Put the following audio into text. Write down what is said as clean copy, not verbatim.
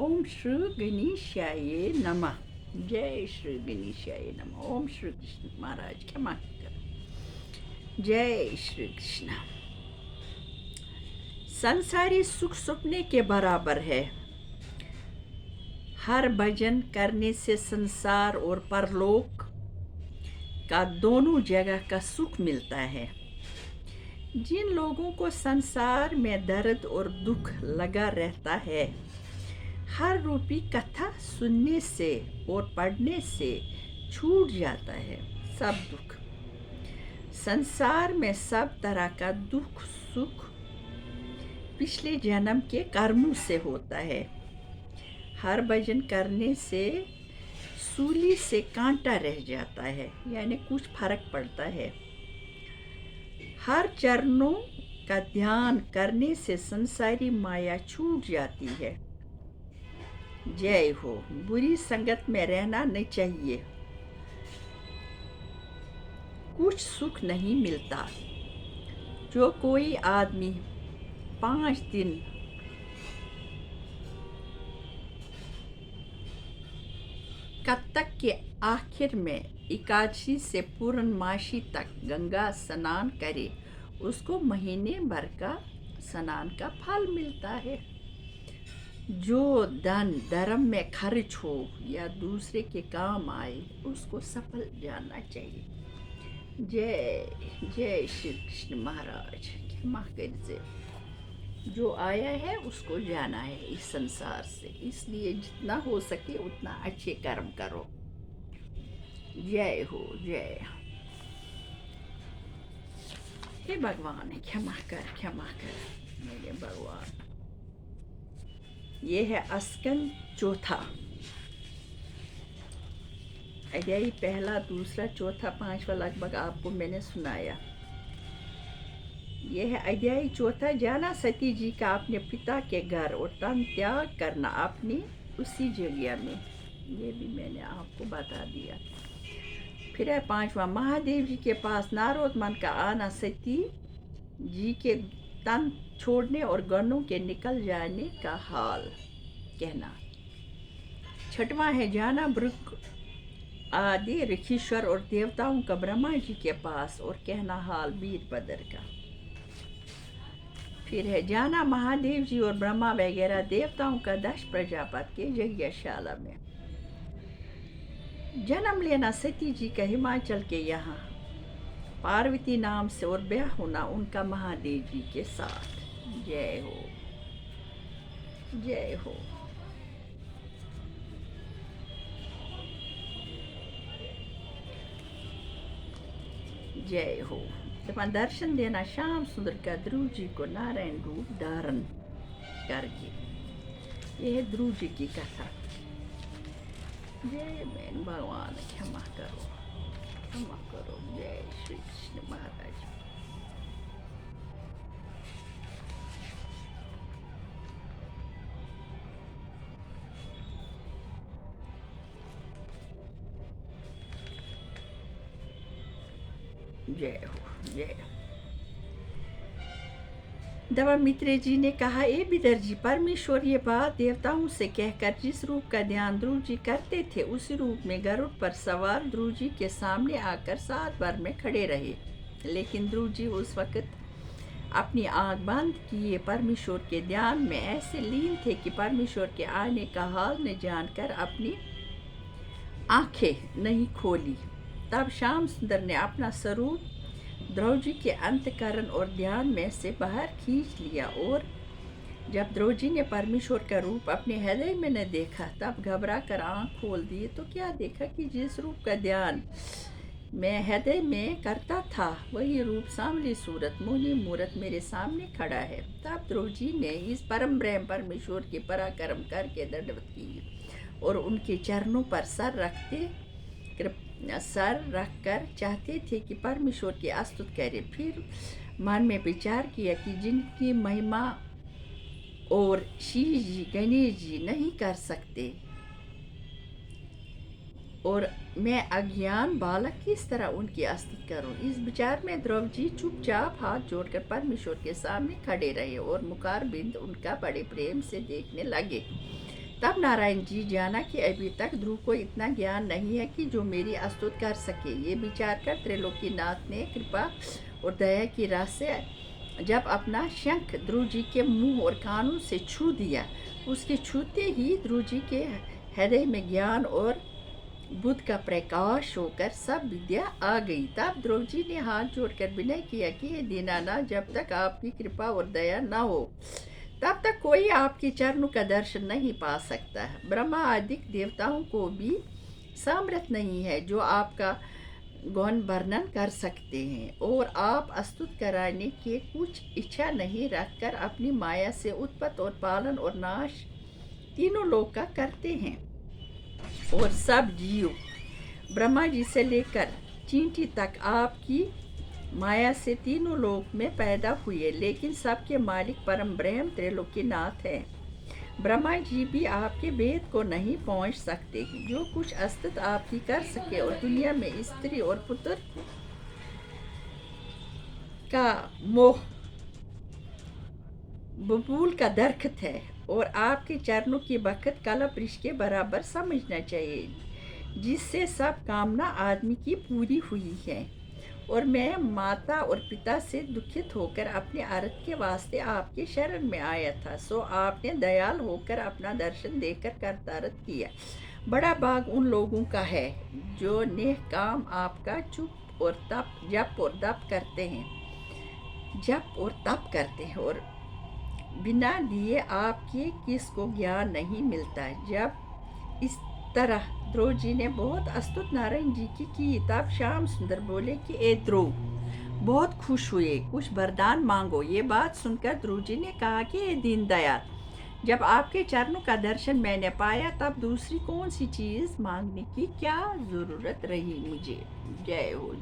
ओम श्री गणेशाय नमः। जय श्री गणेशाय नमः। ओम श्री कृष्ण महाराज क्षमा करो। जय श्री कृष्ण। संसारी सुख सपने के बराबर है। हर भजन करने से संसार और परलोक का दोनों जगह का सुख मिलता है। जिन लोगों को संसार में दर्द और दुख लगा रहता है, हर रूपी कथा सुनने से और पढ़ने से छूट जाता है सब दुख। संसार में सब तरह का दुख सुख पिछले जन्म के कर्मों से होता है। हर भजन करने से सूली से कांटा रह जाता है, यानी कुछ फर्क पड़ता है। हर चरणों का ध्यान करने से संसारी माया छूट जाती है। जय हो। बुरी संगत में रहना नहीं चाहिए। कुछ सुख नहीं मिलता। जो कोई आदमी 5 दिन कत्तक के आखिर में एकादशी से पूर्णमासी तक गंगा स्नान करे, उसको महीने भर का स्नान का फल मिलता है। जो धन धर्म में खर्च हो या दूसरे के काम आए, उसको सफल जाना चाहिए। जय जय श्री कृष्ण महाराज। क्षमा कीजिए। जो आया है उसको जाना है इस संसार से, इसलिए जितना हो सके उतना अच्छे कर्म करो। जय हो। जय। हे भगवान, क्षमा कर मेरे भगवान। ये है स्कंद चौथा, अध्याय पहला, दूसरा, चौथा, पांचवा लगभग आपको मैंने सुनाया। यह है अध्याय चौथा। जाना सती जी का अपने पिता के घर और तन त्याग करना अपनी उसी जगह में, ये भी मैंने आपको बता दिया। फिर है पांचवा, महादेव जी के पास नारद मन का आना, सती जी के तन छोड़ने और गणों के निकल जाने का हाल कहना। छठवां है जाना भृग आदि ऋषिश्वर और देवताओं का ब्रह्मा जी के पास और कहना हाल वीरभद्र का। फिर है जाना महादेव जी और ब्रह्मा वगैरह देवताओं का 10 प्रजापति के यज्ञशाला में। जन्म लेना सती जी का हिमाचल के यहाँ पार्वती नाम से और ब्याह होना उनका महादेव जी के साथ। जय हो। जय हो। जय हो। दर्शन देना श्याम सुंदर का ध्रुव जी को नारायण रूप धारण करके। यह है ध्रुव जी की कथा। जय मैन भगवान, क्षमा करो। जय श्री कृष्ण महाराज। जय हो। जय। दवा मित्र जी ने कहा, ए बिदर जी, परमेश्वर ये बात देवताओं से कहकर जिस रूप का ध्यान ध्रुव जी करते थे, उसी रूप में गरुड़ पर सवार ध्रुव जी के सामने आकर सात बार में खड़े रहे। लेकिन ध्रुव जी उस वक्त अपनी आंख बंद किए परमेश्वर के ध्यान में ऐसे लीन थे कि परमेश्वर के आने का हाल न जानकर अपनी आंखें नहीं खोली। तब श्याम सुंदर ने अपना स्वरूप ध्रुव जी के अंतःकरण और ध्यान में से बाहर खींच लिया, और जब ध्रुव जी ने परमेश्वर का रूप अपने हृदय में न देखा, तब घबरा कर आँख खोल दिए तो क्या देखा कि जिस रूप का ध्यान मैं हृदय में करता था, वही रूप सांवली सूरत मुनि मूरत मेरे सामने खड़ा है। तब ध्रुव जी ने इस परम ब्रह्म परमेश्वर के पराक्रम करके दंडवत की और उनके चरणों पर सर रखकर चाहते थे कि परमेश्वर की स्तुति करें। फिर मन में विचार किया कि जिनकी महिमा और शिव जी गणेश जी नहीं कर सकते, और मैं अज्ञान बालक किस तरह उनकी स्तुति करूं। इस विचार में ध्रुव जी चुपचाप हाथ जोड़कर परमेश्वर के सामने खड़े रहे और मुखारबिंद उनका बड़े प्रेम से देखने लगे। तब नारायण जी जाना कि अभी तक ध्रुव को इतना ज्ञान नहीं है कि जो मेरी स्तुति कर सके। ये विचार कर त्रैलोकीनाथ ने कृपा और दया की राह से जब अपना शंख ध्रुव जी के मुंह और कानों से छू दिया, उसके छूते ही ध्रुव जी के हृदय में ज्ञान और बुद्ध का प्रकाश होकर सब विद्या आ गई। तब ध्रुव जी ने हाथ जोड़कर विनय किया कि हे दीनानाथ, जब तक आपकी कृपा और दया न हो तब तक कोई आपके चरणों का दर्शन नहीं पा सकता। ब्रह्मा आदि देवताओं को भी सामर्थ्य नहीं है जो आपका गौण वर्णन कर सकते हैं, और आप स्तुति कराने की कुछ इच्छा नहीं रखकर अपनी माया से उत्पत्ति और पालन और नाश तीनों लोक का करते हैं। और सब जीव ब्रह्मा जी से लेकर चींटी तक आपकी माया से तीनों लोक में पैदा हुए, लेकिन सबके मालिक परम ब्रह्म त्रैलोकीनाथ है। ब्रह्मा जी भी आपके वेद को नहीं पहुंच सकते हैं। जो कुछ अस्तित्व आपकी कर सके और दुनिया में स्त्री और पुत्र का मोह बबूल का दरख्त है, और आपके चरणों की बखत कल्प वृक्ष के बराबर समझना चाहिए, जिससे सब कामना आदमी की पूरी हुई है। और मैं माता और पिता से दुखित होकर अपने अर्थ के वास्ते आपके शरण में आया था, सो आपने दयाल होकर अपना दर्शन देकर करतारत किया। बड़ा भाग उन लोगों का है जो नेह काम आपका चुप और तप जप और तप करते हैं, और बिना दिए आपके किसको ज्ञान नहीं मिलता। जब इस तरह ध्रुव जी ने बहुत स्तुति नारायण जी की तब श्याम सुंदर बोले कि ए ध्रुव, बहुत खुश हुए, कुछ वरदान मांगो। ये बात सुनकर ध्रुव जी ने कहा कि ए दीनदयाल, जब आपके चरणों का दर्शन मैंने पाया तब दूसरी कौन सी चीज़ मांगने की क्या जरूरत रही मुझे। जय हो।